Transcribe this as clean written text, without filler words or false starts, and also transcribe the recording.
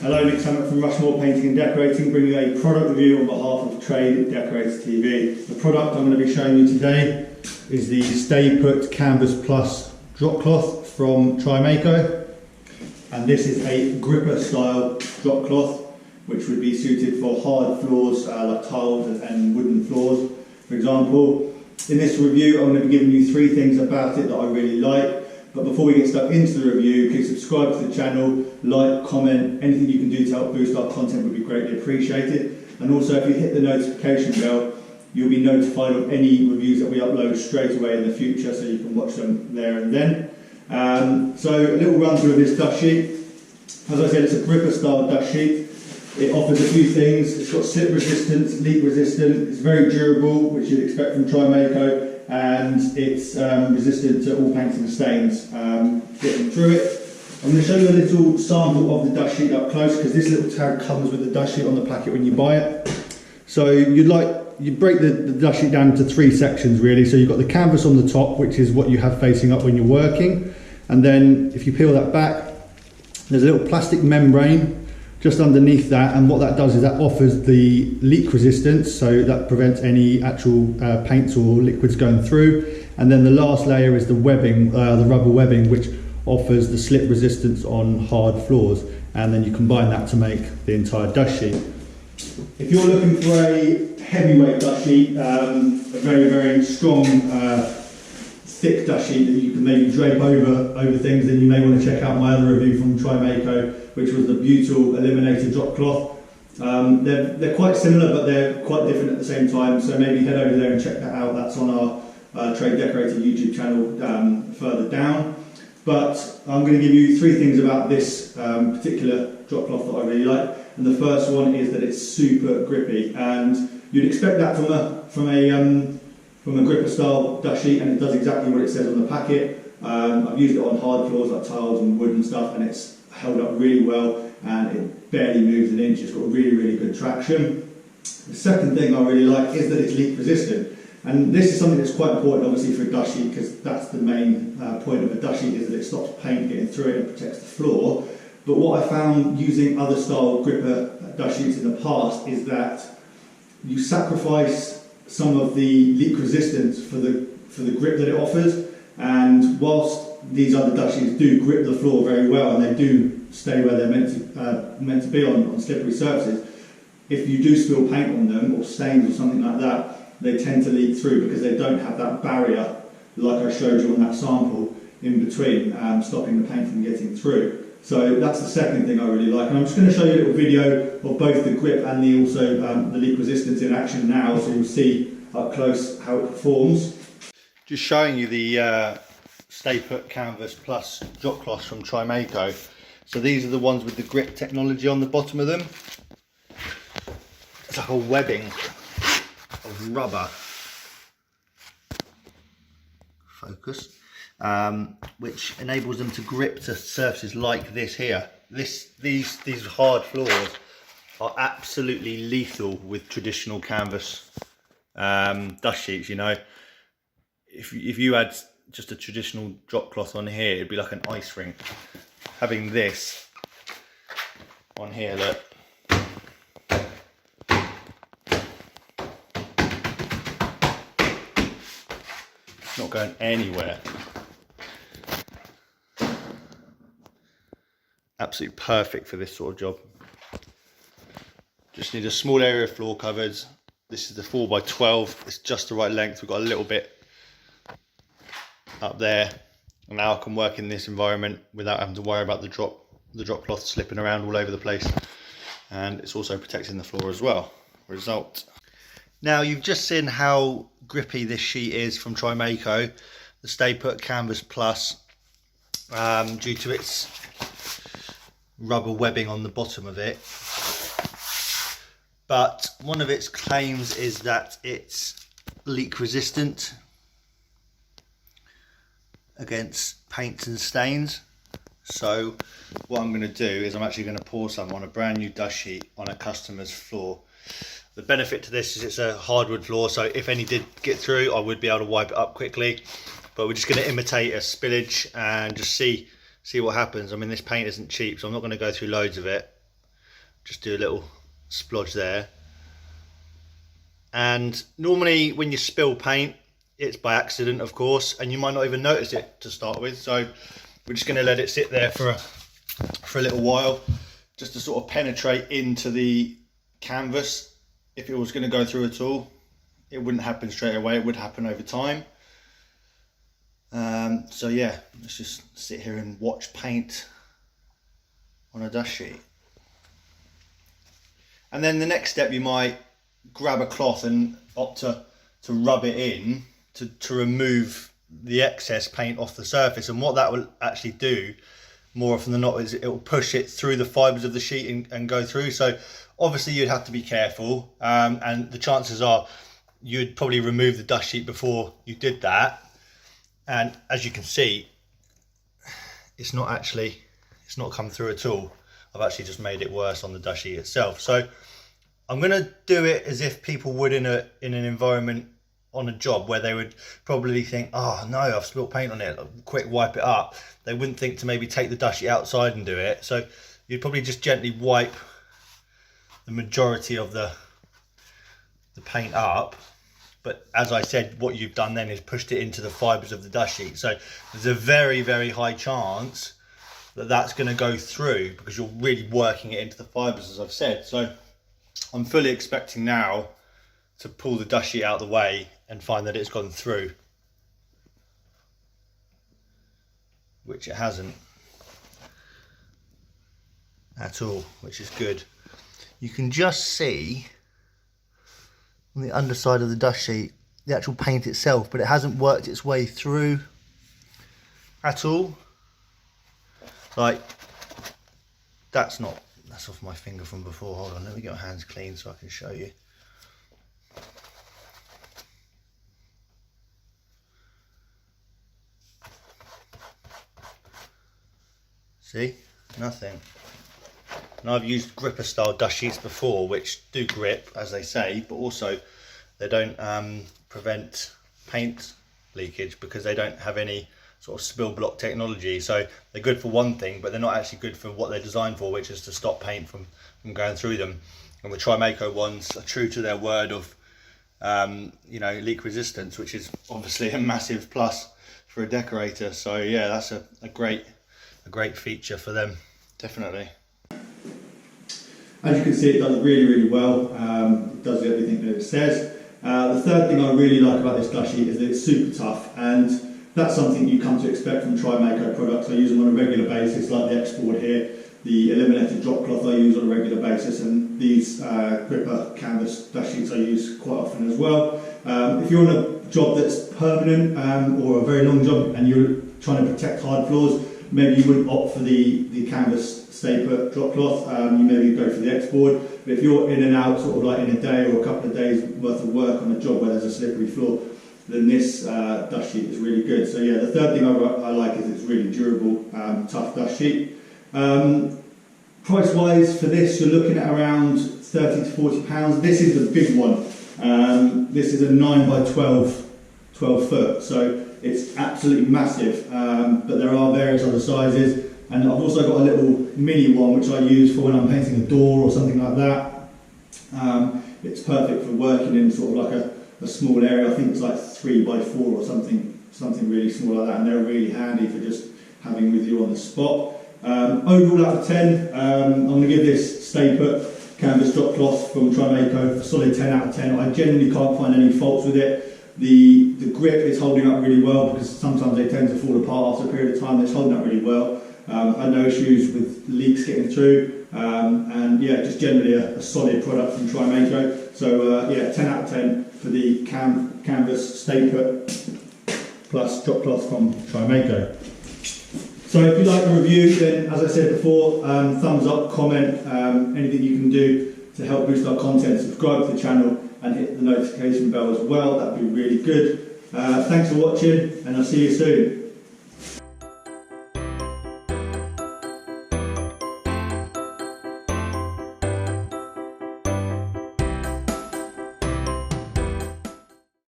Hello, Nick Sammut from Rushmoor Painting and Decorating, bringing you a product review on behalf of Trade Decorator TV. The product I'm going to be showing you today is the Stay Put Canvas Plus drop cloth from Trimaco, and this is a gripper style drop cloth which would be suited for hard floors like tiles and wooden floors, for example. In this review I'm going to be giving you 3 things about it that I really like. But before we get stuck into the review, please subscribe to the channel, like, comment, anything you can do to help boost our content would be greatly appreciated. And also, if you hit the notification bell, you'll be notified of any reviews that we upload straight away in the future, so you can watch them there and then. So a little run through of this dust sheet. As I said, it's a gripper style dust sheet. It offers a few things. It's got slip resistance, leak resistant, it's very durable, which you'd expect from Trimaco, and it's resistant to all paints and stains. Getting through it, I'm going to show you a little sample of the dust sheet up close, because this little tag comes with the dust sheet on the packet when you buy it. So you break the dust sheet down into 3 sections really. So you've got the canvas on the top, which is what you have facing up when you're working, and then if you peel that back, there's a little plastic membrane just underneath that, and what that does is that offers the leak resistance, so that prevents any actual paints or liquids going through. And then the last layer is the webbing, the rubber webbing, which offers the slip resistance on hard floors, and then you combine that to make the entire dust sheet. If you're looking for a heavyweight dust sheet, a very, very strong thick dust sheet that you can maybe drape over things, then you may want to check out my other review from Trimaco, which was the Butyl Eliminator drop cloth. They're quite similar, but they're quite different at the same time, so maybe head over there and check that out. That's on our Trade Decorator YouTube channel further down. But I'm going to give you 3 things about this particular drop cloth that I really like. And the first one is that it's super grippy, and you'd expect that from a gripper style dust sheet, and it does exactly what it says on the packet. I've used it on hard floors like tiles and wood and stuff, and it's held up really well, and it barely moves an inch. It's got really, really good traction. The second thing I really like is that it's leak resistant, and this is something that's quite important obviously for a dust sheet, because that's the main point of a dust sheet, is that it stops paint getting through it and protects the floor. But what I found using other style gripper dust sheets in the past is that you sacrifice some of the leak resistance for the grip that it offers, and whilst these other dust sheets do grip the floor very well and they do stay where they're meant to be on slippery surfaces, if you do spill paint on them or stains or something like that, they tend to leak through because they don't have that barrier like I showed you on that sample in between, stopping the paint from getting through. So that's the second thing I really like, and I'm just going to show you a little video of both the grip and the leak resistance in action now, so you'll see up close how it performs. Just showing you the Stay Put Canvas Plus drop cloths from Trimaco. So these are the ones with the grip technology on the bottom of them. It's like a webbing of rubber. Focus. Which enables them to grip to surfaces like this here. These hard floors are absolutely lethal with traditional canvas dust sheets. You know, if you had just a traditional drop cloth on here, it'd be like an ice rink. Having this on here, look, it's not going anywhere. Absolutely perfect for this sort of job. Just need a small area of floor covered. This is the 4x12. It's just the right length. We've got a little bit up there, and now I can work in this environment without having to worry about the drop cloth slipping around all over the place. And it's also protecting the floor as well. Result. Now you've just seen how grippy this sheet is from Trimaco, the Stay Put Canvas Plus, due to its rubber webbing on the bottom of it. But one of its claims is that it's leak resistant against paints and stains. So what I'm going to do is I'm actually going to pour some on a brand new dust sheet on a customer's floor. The benefit to this is it's a hardwood floor, so if any did get through, I would be able to wipe it up quickly. But we're just going to imitate a spillage and just see what happens. I mean, this paint isn't cheap, so I'm not going to go through loads of it. just do a little splodge there. And normally when you spill paint, it's by accident, of course, and you might not even notice it to start with. So we're just going to let it sit there for a little while, just to sort of penetrate into the canvas. If it was going to go through at all, it wouldn't happen straight away, it would happen over time. So yeah, let's just sit here and watch paint on a dust sheet. And then the next step, you might grab a cloth and opt to rub it in to remove the excess paint off the surface. And what that will actually do, more often than not, is it will push it through the fibres of the sheet and go through. So obviously you'd have to be careful, and the chances are you'd probably remove the dust sheet before you did that. And as you can see, it's not come through at all. I've actually just made it worse on the dust sheet itself. So I'm going to do it as if people would in an environment on a job where they would probably think, oh no, I've spilled paint on it, quick wipe it up. They wouldn't think to maybe take the dust sheet outside and do it. So you'd probably just gently wipe the majority of the paint up. But as I said, what you've done then is pushed it into the fibres of the dust sheet. So there's a very, very high chance that that's going to go through, because you're really working it into the fibres, as I've said. So I'm fully expecting now to pull the dust sheet out of the way and find that it's gone through, which it hasn't at all, which is good. You can just see on the underside of the dust sheet the actual paint itself, but it hasn't worked its way through at all. Like, that's off my finger from before. Hold on, let me get my hands clean so I can show you. See, nothing. And I've used gripper style dust sheets before, which do grip, as they say, but also they don't prevent paint leakage, because they don't have any sort of spill block technology. So they're good for one thing, but they're not actually good for what they're designed for, which is to stop paint from going through them. And the Trimaco ones are true to their word of leak resistance, which is obviously a massive plus for a decorator. So yeah, that's a great feature for them, definitely. As you can see, it does really, really well. It does everything that it says. The third thing I really like about this dust sheet is that it's super tough, and that's something you come to expect from Trimaco products. I use them on a regular basis, like the Export here, the eliminated drop cloth I use on a regular basis, and these gripper canvas dust sheets I use quite often as well. If you're on a job that's permanent or a very long job and you're trying to protect hard floors, maybe you wouldn't opt for the canvas stay put drop cloth, you maybe go for the Export. But if you're in and out sort of like in a day or a couple of days worth of work on a job where there's a slippery floor, then this dust sheet is really good. So yeah, the third thing I like is it's really durable, tough dust sheet. Price wise for this, you're looking at around £30 to £40. This is the big one. This is a 9 by 12 foot, so it's absolutely massive, but there are various other sizes. And I've also got a little mini one which I use for when I'm painting a door or something like that. It's perfect for working in sort of like a small area. I think it's like 3 by 4 or something really small like that, and they're really handy for just having with you on the spot. Overall out of 10, I'm going to give this Stay Put canvas drop cloth from Trimaco a solid 10 out of 10. I genuinely can't find any faults with it. The grip is holding up really well, because sometimes they tend to fall apart after a period of time. It's holding up really well. I had no issues with leaks getting through, and yeah, just generally a solid product from Trimaco. So yeah, 10 out of 10 for the canvas Stay Put plus drop cloth from Trimaco. So if you like the review, then as I said before, thumbs up, comment, anything you can do to help boost our content. Subscribe to the channel and hit the notification bell as well. That'd be really good. Thanks for watching, and I'll see you soon.